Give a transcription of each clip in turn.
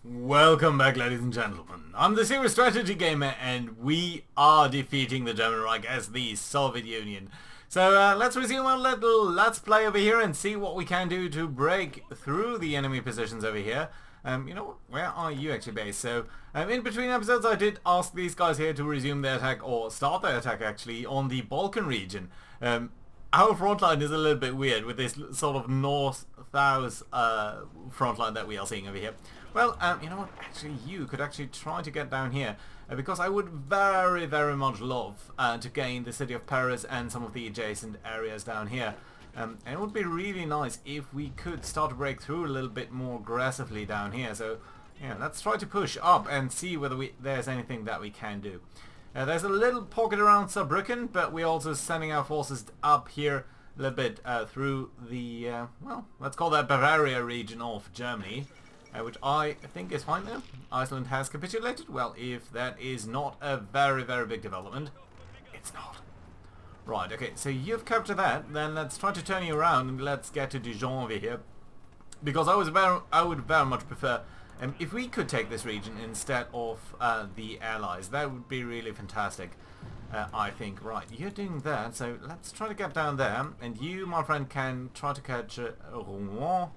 Welcome back, ladies and gentlemen. I'm the Serious Strategy Gamer, and we are defeating the German Reich as the Soviet Union. So let's resume our little Let's Play over here and see what we can do to break through the enemy positions over here. You know what? Where are you actually based? So in between episodes I did ask these guys here to resume their attack, or start their attack actually, on the Balkan region. Our front line is a little bit weird with this sort of north-south front line that we are seeing over here. Well, you know what? Actually, you could actually try to get down here because I would very, very much love to gain the city of Paris and some of the adjacent areas down here. And it would be really nice if we could start to break through a little bit more aggressively down here. So, yeah, let's try to push up and see whether there's anything that we can do. There's a little pocket around Saarbrücken, but we're also sending our forces up here a little bit through the, well, let's call that Bavaria region of Germany, which I think is fine now. Iceland has capitulated. Well, if that is not a very, very big development, it's not. Right, okay, so you've captured that, then let's try to turn you around and let's get to Dijon over here. Because I would very much prefer if we could take this region instead of the Allies. That would be really fantastic, I think. Right, you're doing that, so let's try to get down there. And you, my friend, can try to catch Rouen,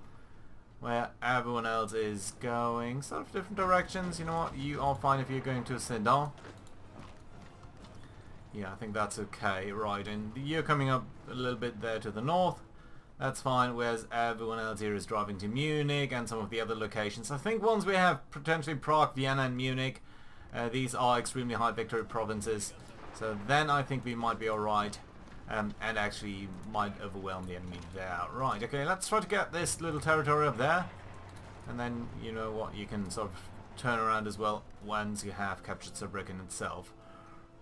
where everyone else is going sort of different directions. You know what, you are fine if you're going to Sedan. Yeah, I think that's okay. Right, and you're coming up a little bit there to the north. That's fine, whereas everyone else here is driving to Munich and some of the other locations. I think once we have potentially Prague, Vienna and Munich, these are extremely high victory provinces, so then I think we might be alright, and actually might overwhelm the enemy there. Right, okay, let's try to get this little territory up there, and then, you know what, you can sort of turn around as well once you have captured Saarbrücken itself.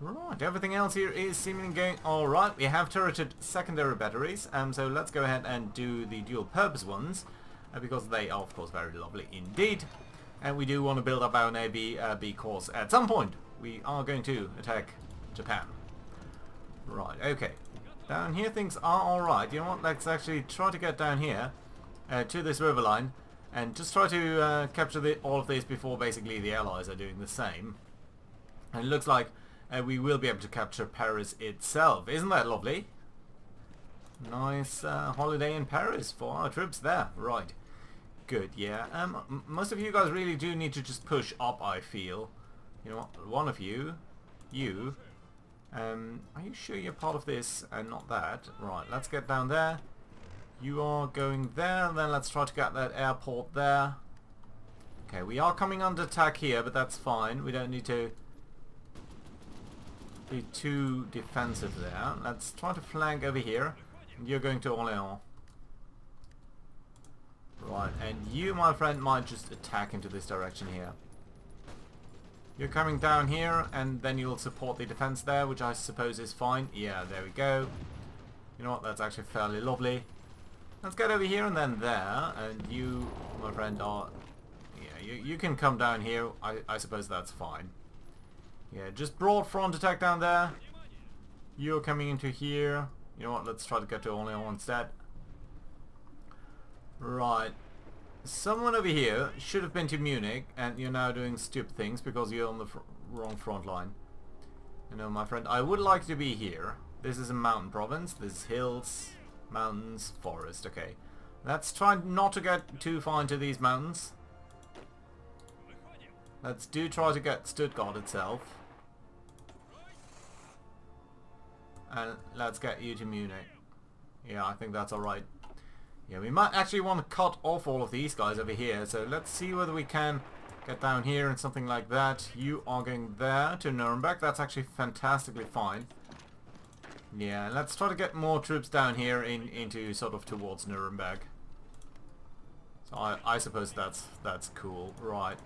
Right, everything else here is seemingly going alright. We have turreted secondary batteries, so let's go ahead and do the dual purpose ones, because they are of course very lovely indeed. And we do want to build up our Navy because at some point we are going to attack Japan. Right, okay. Down here things are alright. You know what, let's actually try to get down here to this river line and just try to capture all of this before basically the Allies are doing the same. And it looks like we will be able to capture Paris itself. Isn't that lovely? Nice holiday in Paris for our troops there. Right. Good, yeah. Most of you guys really do need to just push up, I feel. You know what? One of you. Are you sure you're part of this and not that? Right, let's get down there. You are going there. Then let's try to get that airport there. Okay, we are coming under attack here, but that's fine. We don't need to be too defensive there. Let's try to flank over here. You're going to Orléans. Right, and you, my friend, might just attack into this direction here. You're coming down here, and then you'll support the defense there, which I suppose is fine. Yeah, there we go. You know what, that's actually fairly lovely. Let's get over here and then there, and you, my friend, are... Yeah, you can come down here. I suppose that's fine. Yeah, just broad front attack down there. You're coming into here. You know what, let's try to get to Orléans instead. Right. Someone over here should have been to Munich, and you're now doing stupid things because you're on the wrong front line. You know, my friend, I would like to be here. This is a mountain province. This is hills, mountains, forest. Okay. Let's try not to get too far into these mountains. Let's try to get Stuttgart itself. And let's get you to Munich. Yeah, I think that's alright. Yeah, we might actually want to cut off all of these guys over here. So let's see whether we can get down here and something like that. You are going there to Nuremberg. That's actually fantastically fine. Yeah, let's try to get more troops down here into sort of towards Nuremberg. So I suppose that's cool. Right,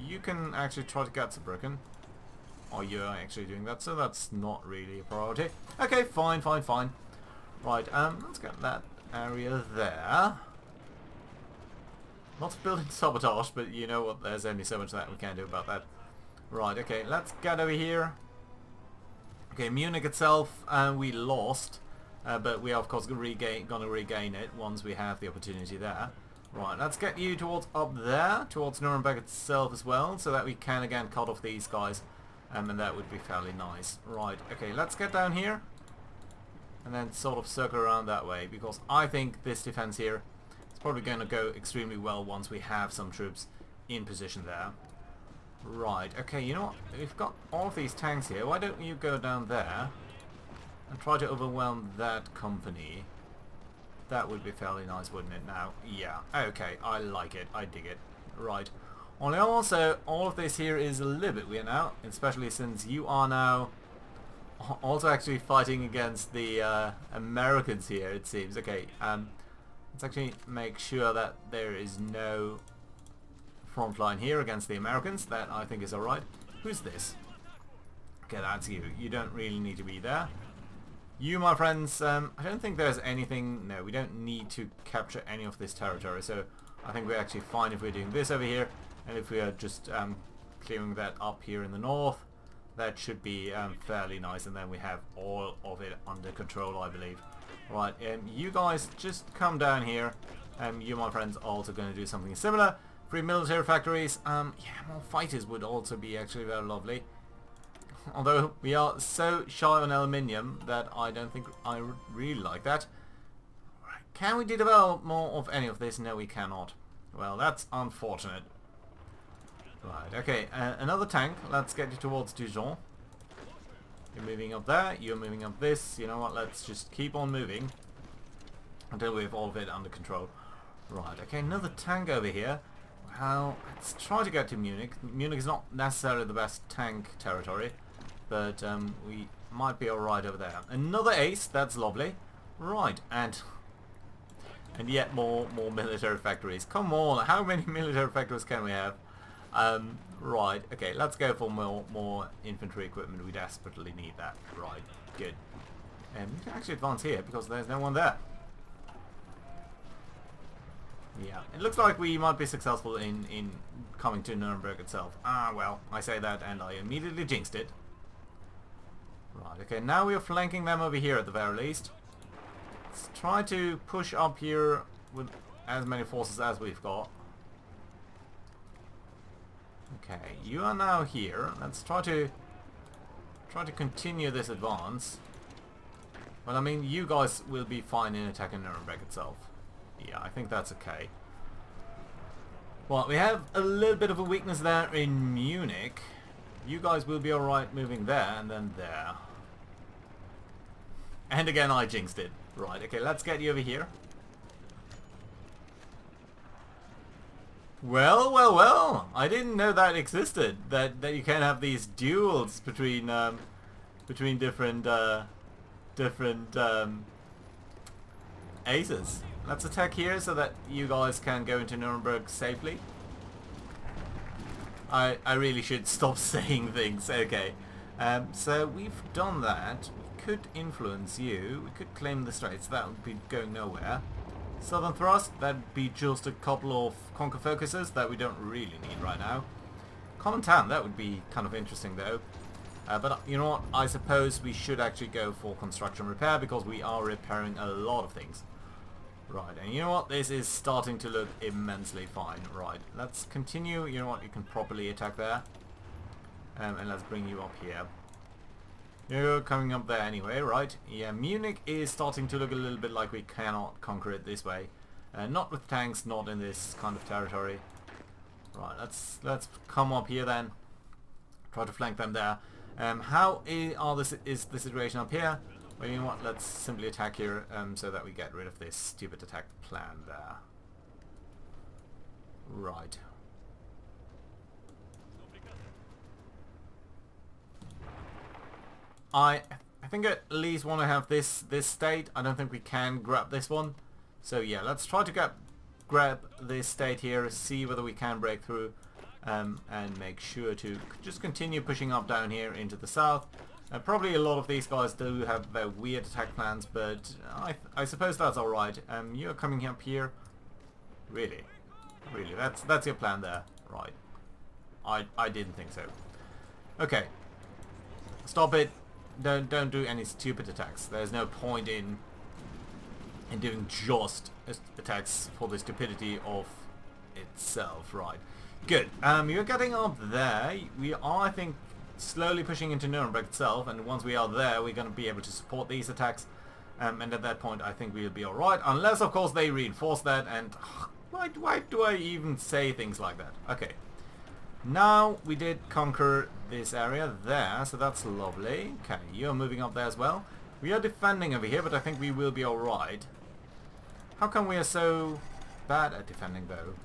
you can actually try to get Saarbrücken. Oh, you're actually doing that, so that's not really a priority. Okay, fine. Right, let's get that area there. Not building sabotage, but you know what, there's only so much that we can do about that. Right, okay, let's get over here. Okay, Munich itself, we lost, but we are of course gonna regain it once we have the opportunity there. Right, let's get you towards up there, towards Nuremberg itself as well, so that we can again cut off these guys, and that would be fairly nice. Right, okay, let's get down here, and then sort of circle around that way, because I think this defense here is probably going to go extremely well once we have some troops in position there. Right, okay, you know what, we've got all of these tanks here, why don't you go down there and try to overwhelm that company? That would be fairly nice, wouldn't it now? Yeah, okay, I like it, I dig it. Right. Only also, all of this here is a little bit weird now, especially since you are now also actually fighting against the Americans here, it seems. Okay, let's actually make sure that there is no front line here against the Americans. That I think is alright. Who's this? Okay, that's you. You don't really need to be there. You, my friends, I don't think there's anything... No, we don't need to capture any of this territory, so I think we're actually fine if we're doing this over here, and if we are just clearing that up here in the north, that should be fairly nice, and then we have all of it under control, I believe. Right, you guys just come down here. You, my friends, are also going to do something similar. Free military factories. Yeah, more fighters would also be actually very lovely. Although we are so shy on aluminium that I don't think I really like that. Can we develop more of any of this? No, we cannot. Well, that's unfortunate. Right, okay, another tank. Let's get you towards Dijon. You're moving up there, you're moving up this. You know what, let's just keep on moving until we have all of it under control. Right, okay, another tank over here. Well, let's try to get to Munich. Munich is not necessarily the best tank territory, but we might be alright over there. Another ace, that's lovely. Right, and yet more military factories. Come on, how many military factories can we have? Right, okay, let's go for more infantry equipment. We desperately need that. Right, good. And we can actually advance here because there's no one there. Yeah, it looks like we might be successful in coming to Nuremberg itself. Ah, well, I say that and I immediately jinxed it. Right, okay, now we are flanking them over here at the very least. Let's try to push up here with as many forces as we've got. Okay, you are now here. Let's try to continue this advance. Well, I mean, you guys will be fine in attacking Nuremberg itself. Yeah, I think that's okay. Well, we have a little bit of a weakness there in Munich. You guys will be alright moving there and then there. And again, I jinxed it. Right, okay, let's get you over here. Well, well, well! I didn't know that existed. That you can have these duels between different aces. Let's attack here so that you guys can go into Nuremberg safely. I really should stop saying things. Okay, so we've done that. We could influence you. We could claim the straits. That would be going nowhere. Southern thrust. That would be just a couple of conquer focuses that we don't really need right now. Common town. That would be kind of interesting though. But you know what? I suppose we should actually go for construction repair because we are repairing a lot of things. Right, and you know what? This is starting to look immensely fine. Right, let's continue. You know what? You can properly attack there. And let's bring you up here. You're coming up there anyway, right? Yeah, Munich is starting to look a little bit like we cannot conquer it this way. Not with tanks, not in this kind of territory. Right, let's come up here then. Try to flank them there. How is the situation up here? Well, you know what, let's simply attack here so that we get rid of this stupid attack plan there. Right. I think I at least want to have this state. I don't think we can grab this one. So yeah, let's try to grab this state here, see whether we can break through and make sure to just continue pushing up down here into the south. Probably a lot of these guys do have their weird attack plans, but I suppose that's alright. You're coming up here. Really? Really? That's your plan there? Right. I didn't think so. Okay. Stop it. Don't do any stupid attacks. There's no point in and doing just attacks for the stupidity of itself. Right. Good. You're getting up there. We are, I think, slowly pushing into Nuremberg itself, and once we are there, we're going to be able to support these attacks. And at that point, I think we'll be alright. Unless, of course, they reinforce that, and why do I even say things like that? Okay. Now, we did conquer this area there, so that's lovely. Okay, you're moving up there as well. We are defending over here, but I think we will be alright. How come we are so bad at defending, though?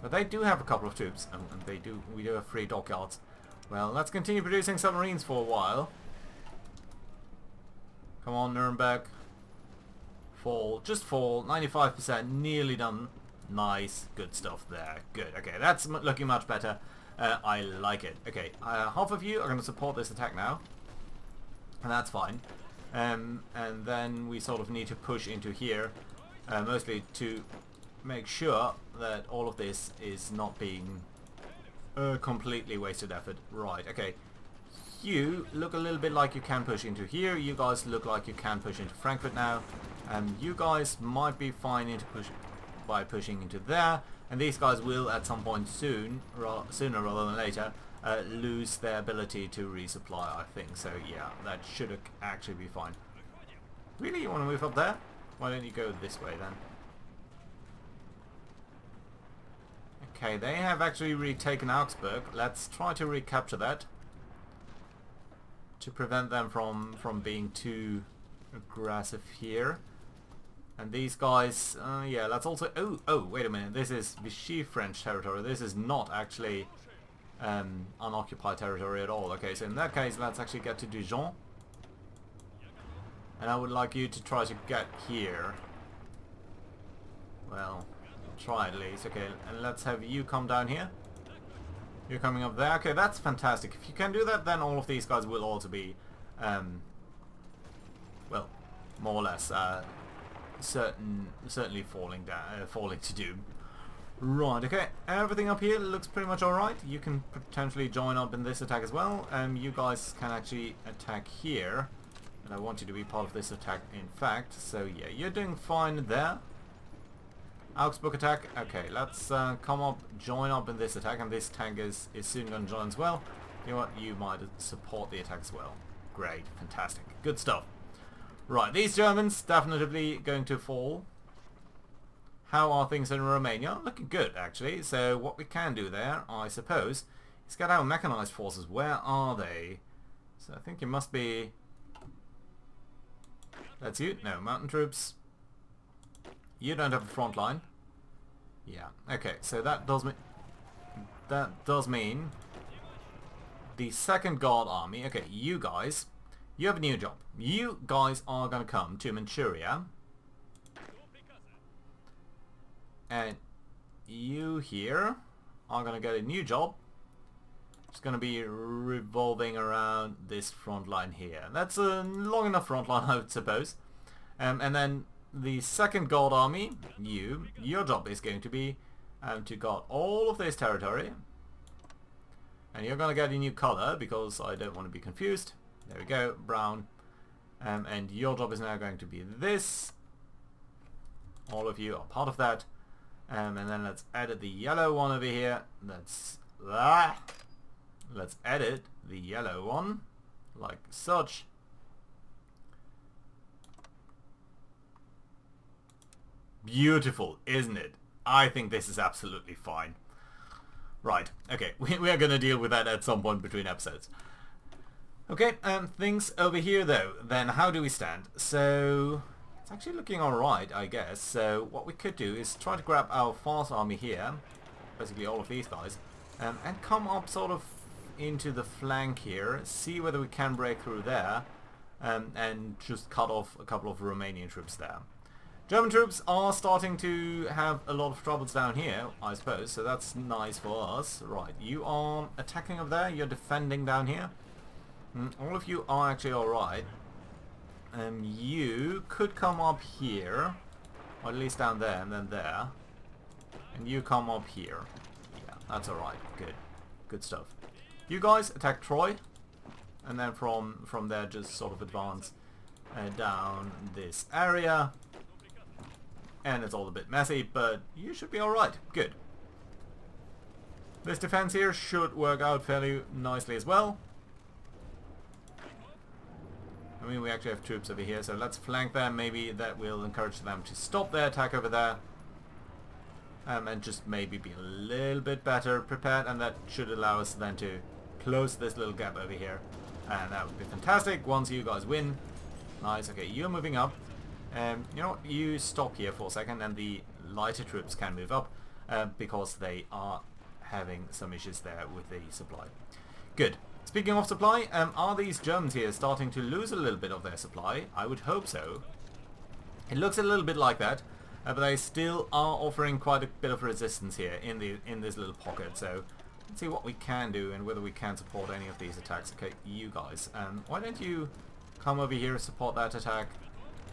But they do have a couple of troops, and we do have 3 dockyards. Well, let's continue producing submarines for a while. Come on, Nuremberg. Fall. Just fall. 95%. Nearly done. Nice. Good stuff there. Good. Okay, that's looking much better. I like it. Okay, half of you are going to support this attack now. And that's fine. And then we sort of need to push into here. Mostly to make sure that all of this is not being completely wasted effort. Right, okay. You look a little bit like you can push into here. You guys look like you can push into Frankfurt now. You guys might be fine into by pushing into there. And these guys will at some point sooner rather than later lose their ability to resupply, I think. So yeah, that should actually be fine. Really? You want to move up there? Why don't you go this way then? Okay, they have actually retaken Augsburg. Let's try to recapture that, to prevent them from being too aggressive here. And these guys, yeah, let's also... Oh, wait a minute. This is Vichy French territory. This is not actually unoccupied territory at all. Okay, so in that case, let's actually get to Dijon. And I would like you to try to get here. Well, try at least. Okay, and let's have you come down here. You're coming up there. Okay, that's fantastic. If you can do that, then all of these guys will also be, well, more or less, certainly falling down, falling to doom. Right. Okay. Everything up here looks pretty much all right. You can potentially join up in this attack as well. You guys can actually attack here, and I want you to be part of this attack, in fact. So yeah, you're doing fine there. Augsburg attack. Okay, let's come up, join up in this attack, and this tank is soon going to join as well. You know what? You might support the attack as well. Great, fantastic, good stuff. Right, these Germans definitely going to fall. How are things in Romania? Looking good, actually. So what we can do there, I suppose, is get our mechanized forces. Where are they? So I think it must be... That's you. No, mountain troops. You don't have a front line. Yeah. Okay. So that does mean the Second Guard Army. Okay, you guys, you have a new job. You guys are gonna come to Manchuria, and you here are gonna get a new job. It's gonna be revolving around this front line here. That's a long enough front line, I would suppose. And then the Second Guard Army, your job is going to be to guard all of this territory. And you're going to get a new color, because I don't want to be confused. There we go, brown. And your job is now going to be this. All of you are part of that. And then let's edit the yellow one over here. Let's edit the yellow one, like such. Beautiful, isn't it? I think this is absolutely fine. Right, okay, we are going to deal with that at some point between episodes. Okay, things over here though, then how do we stand? So, it's actually looking alright, I guess. So, what we could do is try to grab our fast army here, basically all of these guys, and come up sort of into the flank here, see whether we can break through there, and just cut off a couple of Romanian troops there. German troops are starting to have a lot of troubles down here, I suppose, so that's nice for us. Right, you are attacking up there, you're defending down here. All of you are actually alright. You could come up here, or at least down there and then there. And you come up here. Yeah, that's alright, good. Good stuff. You guys attack Troy, and then from there just sort of advance down this area. and it's all a bit messy, but you should be alright. Good. This defense here should work out fairly nicely as well. I mean, we actually have troops over here, so let's flank them. Maybe that will encourage them to stop their attack over there. And just maybe be a little bit better prepared, and that should allow us then to close this little gap over here. And that would be fantastic once you guys win. Nice. Okay, you're moving up. You know what? You stop here for a second, and the lighter troops can move up because they are having some issues there with the supply. Good. Speaking of supply, are these Germans here starting to lose a little bit of their supply? I would hope so. It looks a little bit like that, but they still are offering quite a bit of resistance here in this little pocket. So let's see what we can do and whether we can support any of these attacks. Okay, you guys, why don't you come over here and support that attack?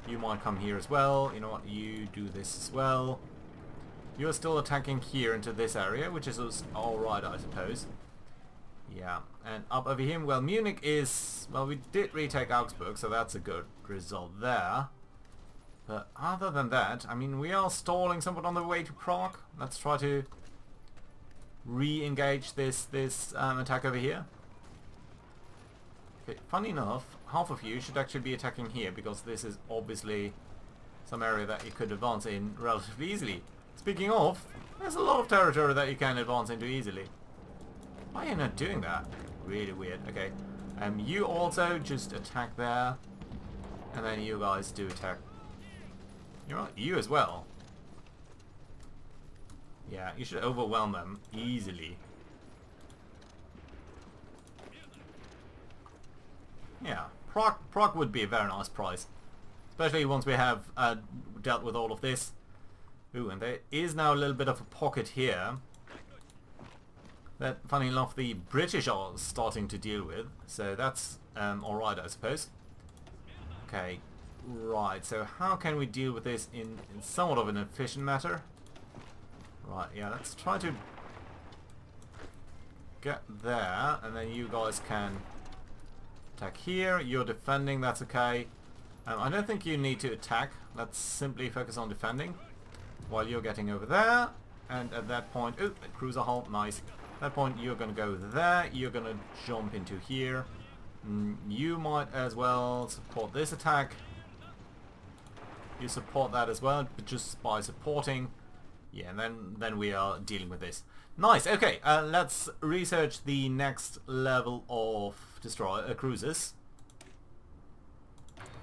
You might come here as well. You know what? You do this as well. You're still attacking here into this area, which is alright, I suppose. Yeah, and up over here, well, Munich is... Well, we did retake Augsburg, so that's a good result there. But other than that, I mean, we are stalling somewhat on the way to Prague. Let's try to re-engage this attack over here. Okay, funny enough, half of you should actually be attacking here, because this is obviously some area that you could advance in relatively easily. Speaking of, there's a lot of territory that you can advance into easily. Why are you not doing that? Really weird. Okay. You also just attack there. And then you guys do attack. You know what? You as well. Yeah, you should overwhelm them easily. Yeah. Prague would be a very nice prize. Especially once we have dealt with all of this. Ooh, and there is now a little bit of a pocket here that, funny enough, the British are starting to deal with. So that's alright, I suppose. Okay, right. So how can we deal with this in somewhat of an efficient matter? Right, yeah, let's try to get there, and then you guys can attack here. You're defending, that's okay. I don't think you need to attack. Let's simply focus on defending while you're getting over there. And at that point, oh, cruiser halt, nice. At that point, you're going to go there. You're going to jump into here. You might as well support this attack. You support that as well, but just by supporting. Yeah, and then we are dealing with this. Nice. Okay, let's research the next level of destroyer cruisers.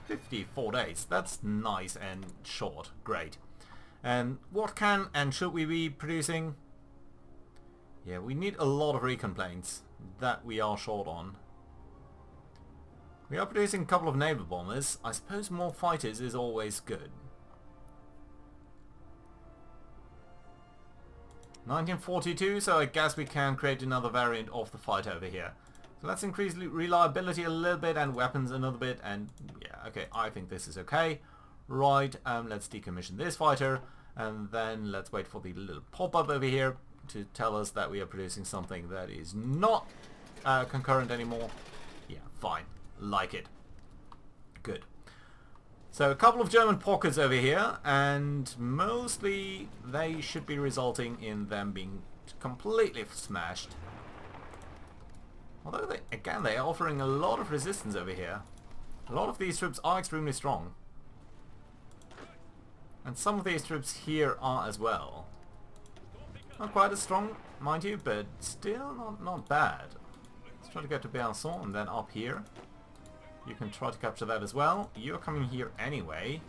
54 days. That's nice and short. Great. And what can and should we be producing? Yeah, we need a lot of recon planes that we are short on. We are producing a couple of naval bombers. I suppose more fighters is always good. 1942, so I guess we can create another variant of the fighter over here. So let's increase reliability a little bit and weapons another bit, and yeah, okay, I think this is okay. Right, let's decommission this fighter, and then let's wait for the little pop-up over here to tell us that we are producing something that is not concurrent anymore. Yeah, fine. Like it. Good. So a couple of German pockets over here, and mostly they should be resulting in them being completely smashed. Although, they are offering a lot of resistance over here. A lot of these troops are extremely strong. And some of these troops here are as well. Not quite as strong, mind you, but still not bad. Let's try to get to Besançon and then up here. You can try to capture that as well. You're coming here anyway.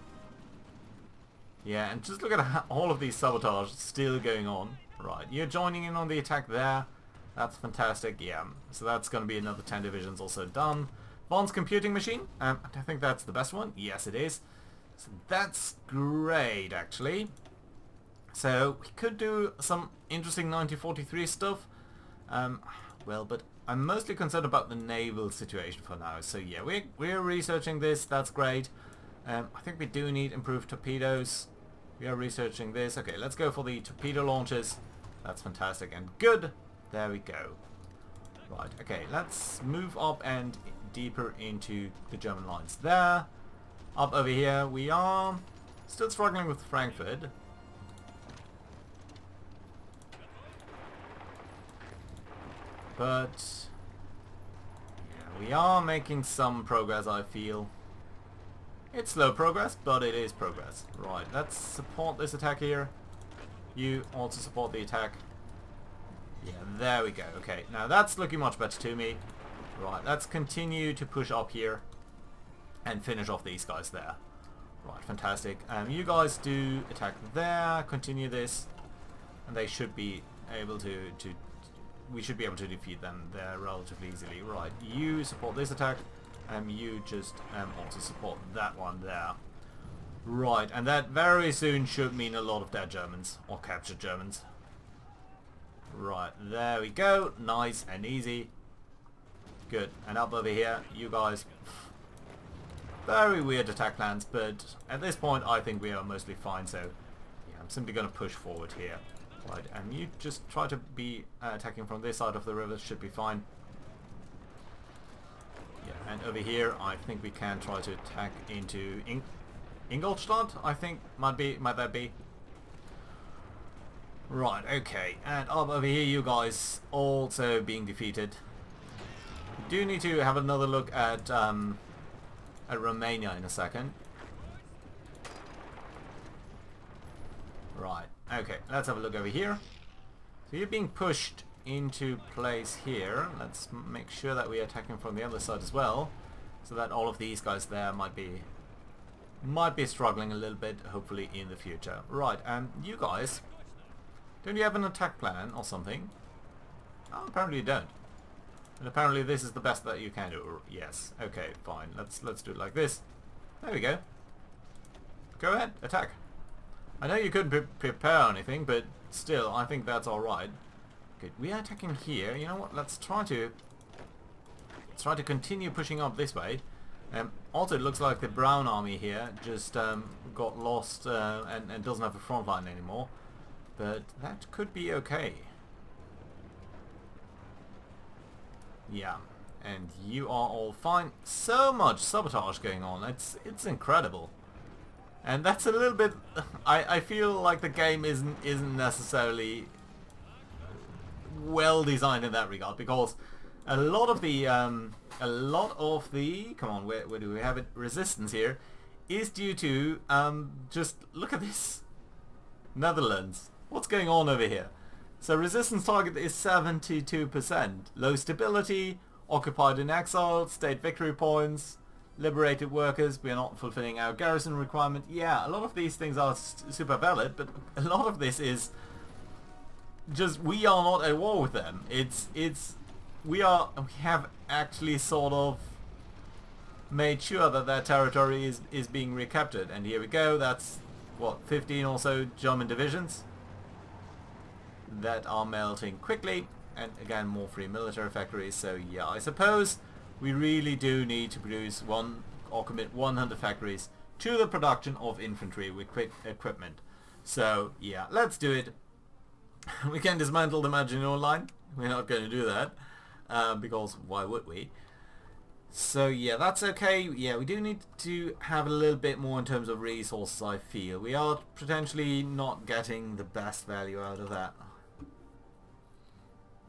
Yeah, and just look at all of these sabotage still going on. Right, you're joining in on the attack there. That's fantastic, yeah. So that's going to be another 10 divisions also done. Vaughn's computing machine. I think that's the best one. Yes, it is. So that's great, actually. So we could do some interesting 1943 stuff. Well, but I'm mostly concerned about the naval situation for now. So yeah, we're researching this. That's great. I think we do need improved torpedoes. We are researching this. Okay, let's go for the torpedo launches. That's fantastic and good. There we go. Right, okay, let's move up and deeper into the German lines there. Up over here we are. Still struggling with Frankfurt. But yeah, we are making some progress, I feel. It's slow progress, but it is progress. Right, let's support this attack here. You also support the attack. Yeah, there we go. Okay, now that's looking much better to me. Right, let's continue to push up here and finish off these guys there. Right, fantastic. You guys do attack there, continue this, and they should be able to we should be able to defeat them there relatively easily. Right, you support this attack, and you just also support that one there. Right, and that very soon should mean a lot of dead Germans, or captured Germans. Right, there we go. Nice and easy. Good. And up over here, you guys... Very weird attack plans, but at this point I think we are mostly fine, so yeah, I'm simply going to push forward here. Right, and you just try to be attacking from this side of the river, should be fine. Yeah, and over here I think we can try to attack into Ingolstadt, I think, might that be? Right, okay, and up over here you guys also being defeated. We do need to have another look at Romania in a second. Right, okay, let's have a look over here. So you're being pushed into place here. Let's make sure that we are attacking from the other side as well, so that all of these guys there might be struggling a little bit, hopefully, in the future. Right, you guys, don't you have an attack plan or something? Oh, apparently you don't. And apparently this is the best that you can do. Yes. Okay, fine. Let's do it like this. There we go. Go ahead, attack. I know you couldn't prepare anything, but still, I think that's alright. Good. We are attacking here. You know what? Let's try to continue pushing up this way. Also, it looks like the Brown Army here just got lost and doesn't have a front line anymore. But that could be okay. Yeah, and you are all fine. So much sabotage going on. It's incredible. And that's a little bit... I feel like the game isn't necessarily well designed in that regard, because a lot of the come on, where do we have it? Resistance here is due to just look at this. Netherlands. What's going on over here? So resistance target is 72%. Low stability, occupied in exile, state victory points, liberated workers, we are not fulfilling our garrison requirement. Yeah, a lot of these things are super valid, but a lot of this is just we are not at war with them. We have actually sort of made sure that their territory is being recaptured. And here we go, that's what, 15 or so German divisions that are melting quickly, and again more free military factories. So yeah, I suppose we really do need to produce one or commit 100 factories to the production of infantry with quick equipment. So yeah, let's do it. We can dismantle the Maginot Line. We're not going to do that because why would we? So yeah, that's okay. Yeah, we do need to have a little bit more in terms of resources, I feel. We are potentially not getting the best value out of that.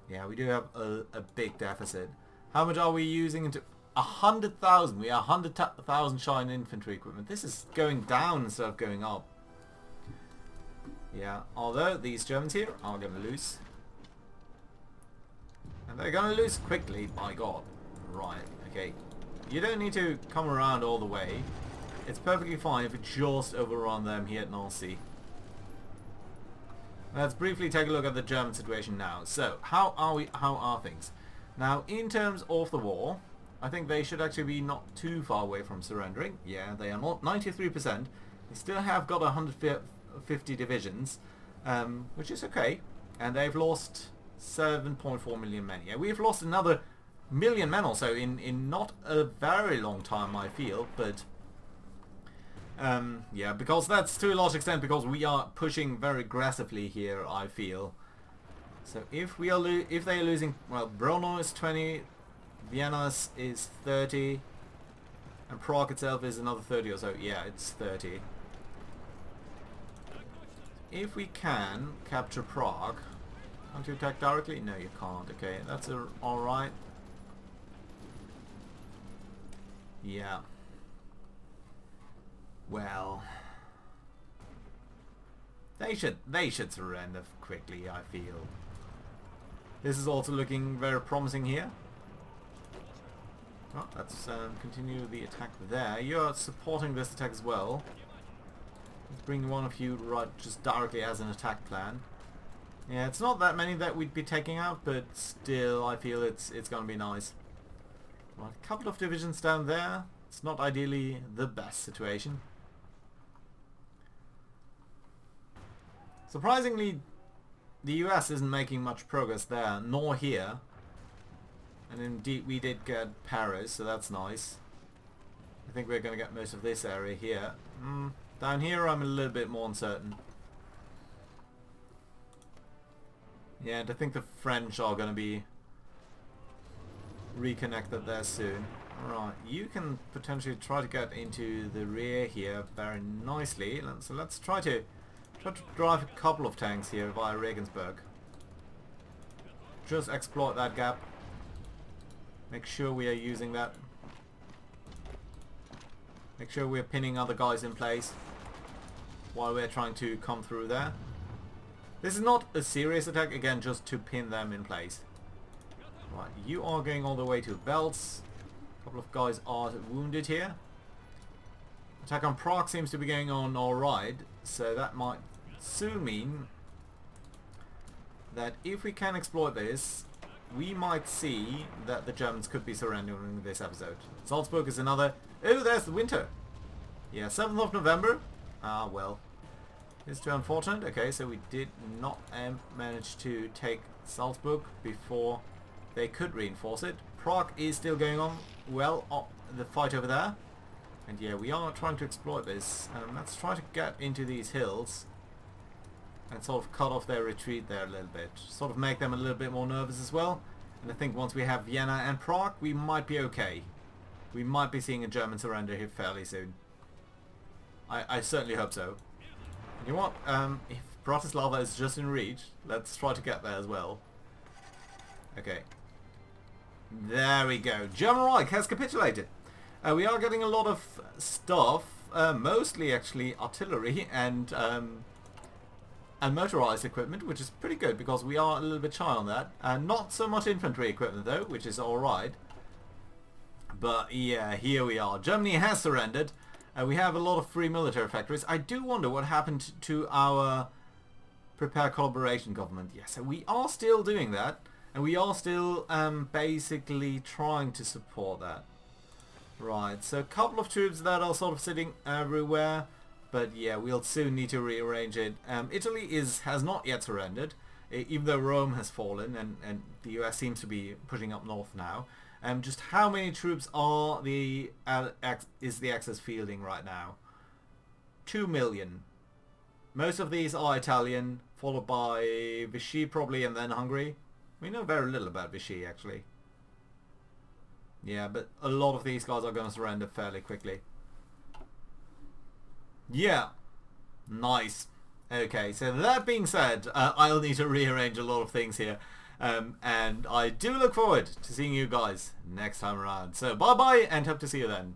Yeah, we do have a big deficit. How much are we using into 100,000? We are 100,000 shy in infantry equipment. This is going down instead of going up. Yeah, although these Germans here are going to lose. And they're going to lose quickly, by God. Right, okay. You don't need to come around all the way. It's perfectly fine if you just overrun them here at North Sea. Let's briefly take a look at the German situation now. So, how are things? Now, in terms of the war, I think they should actually be not too far away from surrendering. Yeah, they are not 93%. They still have got 150 divisions, which is okay. And they've lost 7.4 million men. Yeah, we've lost another million men or so in not a very long time, I feel, but yeah, because that's to a large extent because we are pushing very aggressively here, I feel. So if they are losing, well, Brno is 20, Vienna is 30, and Prague itself is another 30 or so. Yeah, it's 30. if we can capture Prague, can't you attack directly? No, you can't. Okay, that's alright. Yeah. Well, they should surrender quickly, I feel. This is also looking very promising here. Well, let's continue the attack there. You're supporting this attack as well. Let's bring one of you right just directly as an attack plan. Yeah, it's not that many that we'd be taking out, but still I feel it's going to be nice. Right, a couple of divisions down there. It's not ideally the best situation. Surprisingly, the US isn't making much progress there, nor here. And indeed we did get Paris, so that's nice. I think we're going to get most of this area here. Down here I'm a little bit more uncertain. Yeah, and I think the French are going to be reconnected there soon. Right, you can potentially try to get into the rear here very nicely. So let's try to drive a couple of tanks here via Regensburg. Just exploit that gap. Make sure we are using that. Make sure we're pinning other guys in place while we're trying to come through there. This is not a serious attack, again, just to pin them in place. Right, you are going all the way to Belts. A couple of guys are wounded here. Attack on Prague seems to be going on alright, so that might soon mean that if we can exploit this, we might see that the Germans could be surrendering this episode. Salzburg is another... Oh, there's the winter! Yeah, 7th of November. Ah, well. It's too unfortunate. Okay, so we did not manage to take Salzburg before they could reinforce it. Prague is still going on. Well, the fight over there. And yeah, we are trying to exploit this. Let's try to get into these hills and sort of cut off their retreat there a little bit. Sort of make them a little bit more nervous as well. And I think once we have Vienna and Prague, we might be okay. We might be seeing a German surrender here fairly soon. I certainly hope so. You know what? If Bratislava is just in reach, let's try to get there as well. Okay. There we go. German Reich has capitulated. We are getting a lot of stuff, mostly actually artillery and motorized equipment, which is pretty good because we are a little bit shy on that. Not so much infantry equipment though, which is alright. But yeah, here we are. Germany has surrendered. We have a lot of free military factories. I do wonder what happened to our Prepare Collaboration government. Yes, so we are still doing that. And we are still basically trying to support that. Right, so a couple of troops that are sort of sitting everywhere. But yeah, we'll soon need to rearrange it. Italy has not yet surrendered, even though Rome has fallen and the US seems to be pushing up north now. Just how many troops are is the Axis fielding right now? 2 million. Most of these are Italian, followed by Vichy probably, and then Hungary. We know very little about Vichy actually. Yeah, but a lot of these guys are going to surrender fairly quickly. Yeah, nice. Okay, so that being said, I'll need to rearrange a lot of things here. And I do look forward to seeing you guys next time around. So bye bye and hope to see you then.